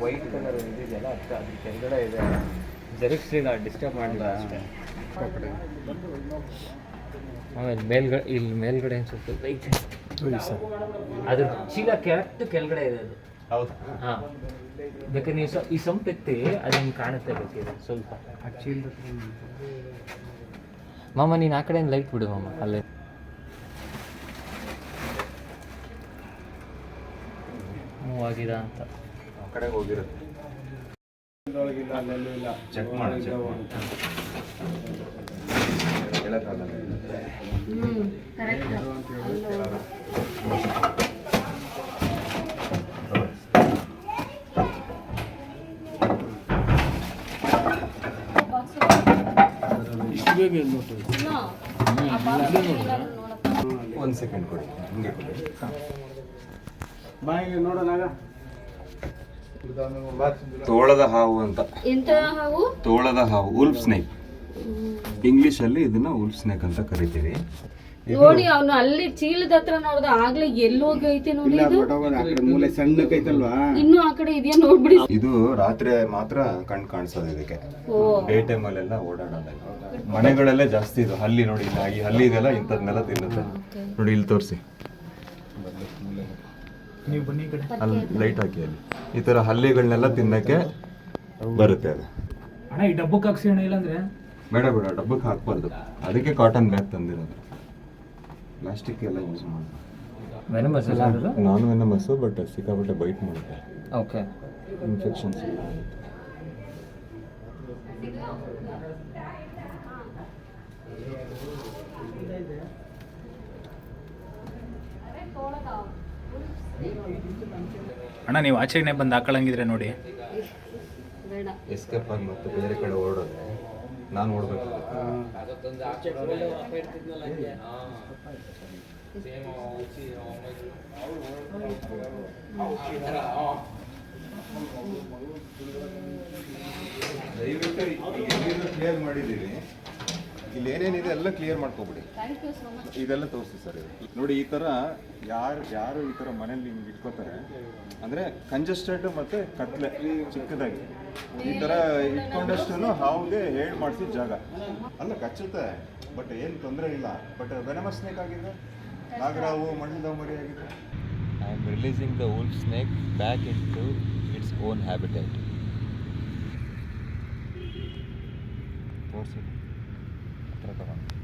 White colour ಇದೆಯಲ್ಲ ಅದ್ರ ಕೆಳಗಡೆ ಇದೆ. ಜರುಗಿಸಿ ನಾವು ಡಿಸ್ಟರ್ಬ್ ಮಾಡಿಲ್ಲ ಅಷ್ಟೇ. ಆಮೇಲೆ ಇಲ್ಲಿ ಮೇಲ್ಗಡೆ ಸ್ವಲ್ಪ ಐತೆ, ಅದ್ರ ಚೀಲ ಕೆಳಗಡೆ ಇದೆ ಅದು. ಹೌದು. ಹಾಂ, ಬೇಕಾದ್ರೆ ನೀವು ಈ ಸಂಪ್ ಎತ್ತಿ ಅದನ್ನು ಕಾಣುತ್ತೆ ಬೇಕಿದೆ ಸ್ವಲ್ಪ. ಮಾಮ ನೀನು ಆ ಕಡೆಯಿಂದ ಲೈಟ್ ಬಿಡು ಮಾಮ, ಅಲ್ಲೇ ಮೂವ್ ಆಗಿದೆ ಅಂತ ಆ ಕಡೆಗೆ ಹೋಗಿರುತ್ತೆ. ಚೆಕ್ ಮಾಡಿ ಒಂದು ಸೆಕೆಂಡ್ ಕೊಡಿ, ಹಿಂಗೆ ಕೊಡಿ. ತೋಳದ ಹಾವು ಅಂತ. ತೋಳದ ಹಾವು, ಉಲ್ಫ್ ಸ್ನೇಕ್. ಇಂಗ್ಲಿಷ್ ಅಲ್ಲಿ ಇದನ್ನ ಉಲ್ಫ್ ಸ್ನೇಕ್ ಅಂತ ಕರಿತೀವಿ. ನೋಡಿ ಅವನು ಅಲ್ಲಿ ಚೀಲದ ಹತ್ರ ನೋಡ್ದ ಆಗ್ಲೇ ಎಲ್ಲಿ ಹೋಗಿ ಐತೆ ನೋಡಿ, ಇನ್ನು ಆ ಕಡೆ ಇದೆಯಾ ನೋಡ್ಬಿಡಿ. ಇದು ರಾತ್ರಿ ಮಾತ್ರ ಕಣ್ ಕಾಣಿಸೋದು ಇದಕ್ಕೆ, ಡೇ ಟೈಮ್ ಅಲ್ಲೆಲ್ಲ ಓಡಾಡೋಲ್ಲ. ಮನೆಗಳಲ್ಲೇ ಜಾಸ್ತಿ ಇದು. ಹಲ್ಲಿ ನೋಡಿ, ಈ ಹಲ್ಲಿ ಇದೆಲ್ಲ ಇಂಥದ್ನೆಲ್ಲ ತಿನ್ನುತ್ತೆ ನೋಡಿ. ಇಲ್ಲಿ ತೋರಿಸಿ, ಅಲ್ಲಿ ಲೈಟ್ ಹಾಕಿ. ಅಲ್ಲಿ ಈ ತರ ಹಲ್ಲಿಗಳನ್ನೆಲ್ಲ ತಿನ್ನಕ್ಕೆ ಬರುತ್ತೆ ಅದು. ಅಣ್ಣ ಈ ಡಬ್ಬಕ್ಕೆ ಹಾಕ್ಸಿ ಅಣ್ಣ, ಇಲ್ಲಾಂದ್ರೆ ಬೇಡ ಡಬ್ಬಕ್ಕೆ ಹಾಕ್ಬಾರ್ದು. ಅದಕ್ಕೆ ಕಾಟನ್ ಬ್ಯಾಗ್ ತಂದಿರೋದು. ಪ್ಲಾಸ್ಟಿಕ್ ಎಲ್ಲ ಯೂಸ್ ಮಾಡೋದು. ನಾನು ವೆನಮಸ್, ಬಟ್ ಸಿಕ್ಕಾಪಟ್ಟೆ ಬೈಟ್ ಮಾಡುತ್ತೆ. ಓಕೆ, ಇನ್ಫೆಕ್ಷನ್ಸ್ ಎಲ್ಲ ಅಣ್ಣ ನೀವು ಆಚೆಗೆ ಬಂದು ಹಾಕೊಳ್ಳಂಗಿದ್ರೆ ನೋಡಿ. ಎಸ್ಕೇಪ್ ಆಗಿ ಮತ್ತೆ ಬೇರೆ ಕಡೆ ಓಡೋದ್ರೆ ನಾನು ಓಡಬೇಕು. ದಯವಿಟ್ಟು ಕ್ಲಿಯರ್ ಮಾಡಿದ್ದೀವಿ. ಇಲ್ಲಿ ಏನೇನಿದೆ ಎಲ್ಲ ಕ್ಲಿಯರ್ ಮಾಡ್ಕೊಬಿಡಿ. ಇದೆಲ್ಲ ತೋರಿಸಿ ಸರ್. ನೋಡಿ, ಈ ಥರ ಯಾರು ಈ ಥರ ಮನೇಲಿ ಹಿಂಗೆ ಇಟ್ಕೋತಾರೆ ಅಂದರೆ ಕಂಜೆಸ್ಟೆಡ್ ಮತ್ತು ಕತ್ಲೆ ಚಿಕ್ಕದಾಗಿ ಈ ಥರ ಇಟ್ಕೊಂಡಷ್ಟು ಹಾವಿಗೆ ಹೇಳಿ ಮಾಡಿಸಿದ ಜಾಗ ಅಲ್ಲ. ಕಚ್ಚುತ್ತೆ, ಬಟ್ ಏನು ತೊಂದರೆ ಇಲ್ಲ. ಬಟ್ ವೆನಮಸ್ ಸ್ನೇಕ್ ಆಗಿದೆ, ನಾಗರಾವು, ಮಣ್ಣದ ಮರಿ ಆಗಿದೆ. I am releasing the wolf snake back into its own habitat. ತೋರಿಸಿ ಹತ್ರ ತಗೊಂಡು